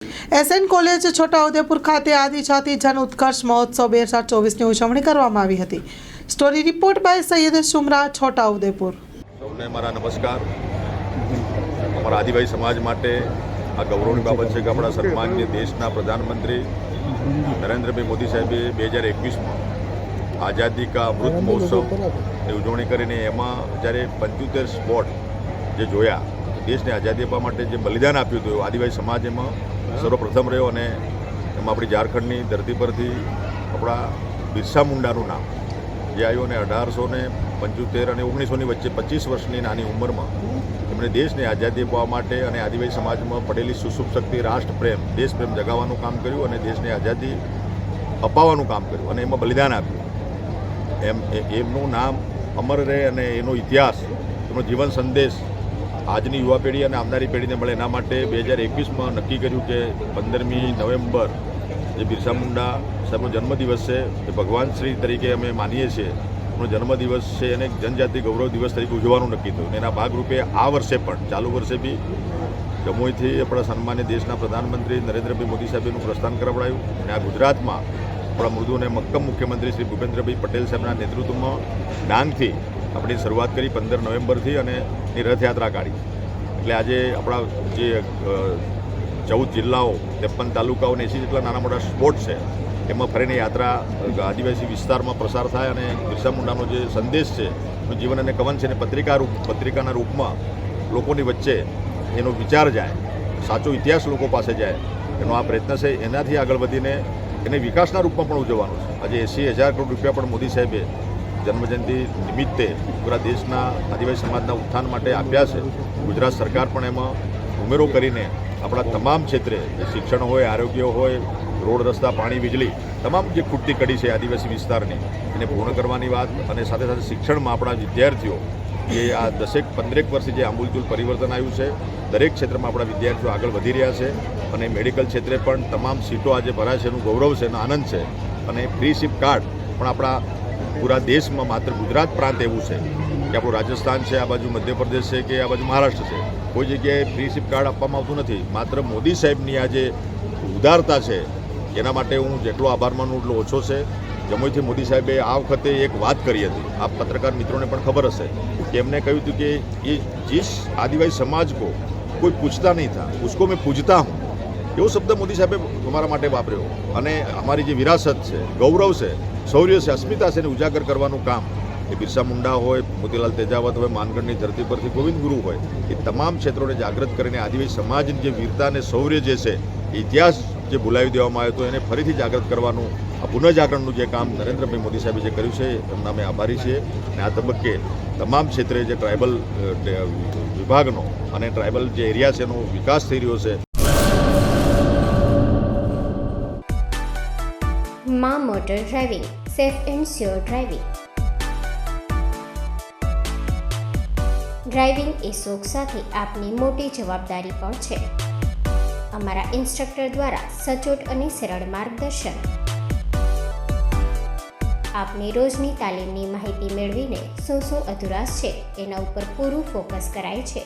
SN college Chhota Udepur ખાતે આદિજાતિ જન ઉત્કર્ષ મહોત્સવ 2024ની ઉજવણી કરવામાં આવી હતી. Story report by Saiyad Sumra, Chhota Udepur. સૌને મારા નમસ્કાર. અમારા આદિવાસી સમાજ માટે આ ગૌરવની બાબત છે કે આપણા સન્માનીય દેશના પ્રધાનમંત્રી નરેન્દ્રભાઈ મોદી સાહેબે 2021માં આઝાદી કા અમૃત મહોત્સવની ઉજવણી કરીને એમાં જ્યારે 75 સ્પોટ જે જોયા, દેશને આઝાદી આપવા માટે જે બલિદાન આપ્યું હતું આદિવાસી સમાજ એમાં સર્વપ્રથમ રહ્યો. અને એમાં આપણી ઝારખંડની ધરતી પરથી આપણા બિરસા મુંડાનું નામ જે આવ્યું, અને 1875 અને 1900ની વચ્ચે 25 વર્ષની નાની ઉંમરમાં એમણે દેશને આઝાદી અપાવવા માટે અને આદિવાસી સમાજમાં પડેલી સુષુપ્ત શક્તિ રાષ્ટ્રપ્રેમ, દેશપ્રેમ જગાવવાનું કામ કર્યું અને દેશને આઝાદી અપાવવાનું કામ કર્યું અને એમાં બલિદાન આપ્યું. એમનું નામ અમર રહે અને એનો ઇતિહાસ, એનો જીવન સંદેશ આજની યુવા પેઢી અને આવનારી પેઢીને મળે. એના માટે 2021માં નક્કી કર્યું કે 15મી નવેમ્બર જે બિરસા મુંડા સાહેબનો જન્મદિવસ છે, એ ભગવાન શ્રી તરીકે અમે માનીએ છીએ, એમનો જન્મદિવસ છે, એને જનજાતિ ગૌરવ દિવસ તરીકે ઉજવવાનું નક્કી થયું. એના ભાગરૂપે આ વર્ષે પણ, ચાલુ વર્ષે બી જમ્મુથી આપણા સન્માન્ય દેશના પ્રધાનમંત્રી નરેન્દ્રભાઈ મોદી સાહેબે એનું પ્રસ્થાન કરાવડાયું. અને આ ગુજરાતમાં આપણા મૃદુ અને મક્કમ મુખ્યમંત્રી શ્રી ભૂપેન્દ્રભાઈ પટેલ સાહેબના નેતૃત્વમાં ડાંગથી આપણી શરૂઆત કરી 15 નવેમ્બરથી અને એ રથયાત્રા કાઢી. એટલે આજે આપણા જે 14 જિલ્લાઓ, 53 તાલુકાઓ અને 80 જેટલા નાના મોટા સ્પોટ છે, એમાં ફરીને યાત્રા આદિવાસી વિસ્તારમાં પ્રસાર થાય અને બિરસા મુંડાનો જે સંદેશ છે, એનું જીવન અને કવન છે, એને પત્રિકાના રૂપમાં લોકોની વચ્ચે એનો વિચાર જાય, સાચો ઇતિહાસ લોકો પાસે જાય, એનો આ પ્રયત્ન છે. એનાથી આગળ વધીને એને વિકાસના રૂપમાં પણ ઉજવવાનું છે. આજે 80,000 કરોડ રૂપિયા પણ મોદી સાહેબે જન્મજયંતિ નિમિત્તે પૂરા દેશના આદિવાસી સમાજના ઉત્થાન માટે આપ્યા છે. ગુજરાત સરકાર પણ એમાં ઉમેરો કરીને આપણા તમામ ક્ષેત્રે, શિક્ષણ હોય, આરોગ્ય હોય, રોડ, રસ્તા, પાણી, વીજળી, તમામ જે ખૂટતી કડી છે આદિવાસી વિસ્તારની, એને પૂર્ણ કરવાની વાત. અને સાથે સાથે શિક્ષણમાં આપણા વિદ્યાર્થીઓ એ આ 10-15 વર્ષે જે આમૂલચૂલ પરિવર્તન આવ્યું છે, દરેક ક્ષેત્રમાં આપણા વિદ્યાર્થીઓ આગળ વધી રહ્યા છે. અને મેડિકલ ક્ષેત્રે પણ તમામ સીટો આજે ભરાય છે, એનું ગૌરવ છે, એનો આનંદ છે. અને ફ્રી સિપ કાર્ડ પણ આપણા પૂરા દેશમાં માત્ર ગુજરાત પ્રાંત એવું છે કે આપણું રાજસ્થાન છે, આ બાજુ મધ્યપ્રદેશ છે, કે આ બાજુ મહારાષ્ટ્ર છે, કોઈ જગ્યાએ ફ્રી સિપ કાર્ડ આપવામાં આવતું નથી. માત્ર મોદી સાહેબની આ જે ઉદારતા છે, એના માટે હું જેટલો આભાર માનું એટલો ઓછો છે. જમ્મુથી મોદી સાહેબે આ વખતે એક વાત કરી હતી, આ પત્રકાર મિત્રોને પણ ખબર હશે કે એમને કહ્યું હતું કે એ જીસ આદિવાસી સમાજ કો કોઈ પૂછતા નહીં થા, ઉસકો મેં પૂજતા હું, એવો શબ્દ મોદી સાહેબે અમારા માટે વાપર્યો. અને અમારી જે વિરાસત છે, ગૌરવ છે, શૌર્ય છે, અસ્મિતા છે, એને ઉજાગર કરવાનું કામ એ બિરસા મુંડા હોય, મોતીલાલ તેજાવત હોય, માનગઢની ધરતી પરથી ગોવિંદ ગુરુ હોય, એ તમામ ક્ષેત્રોને જાગૃત કરીને આદિવાસી સમાજની જે વીરતા અને શૌર્ય જે છે, ઇતિહાસ જે ભૂલાવી દેવામાં આવ્યો હતો, એને ફરીથી જાગૃત કરવાનું, આ પુનઃજાગરણનું જે કામ નરેન્દ્રભાઈ મોદી સાહેબે જે કર્યું છે, એમના અમે આભારી છીએ. અને આ તબક્કે તમામ ક્ષેત્રે જે ટ્રાઇબલ વિભાગનો અને ટ્રાઇબલ જે એરિયા છે, એનો વિકાસ થઈ રહ્યો છે. માં motor driving, safe and sure driving. Driving એ શોખ સાથે આપની મોટી જવાબદારી પણ છે. અમારા ઇન્સ્ટ્રક્ટર દ્વારા સચોટ અને સરળ માર્ગદર્શન. આપની રોજની તાલીમની માહિતી મેળવીને શું અધુરાશ છે એના ઉપર પૂરું ફોકસ કરાય છે.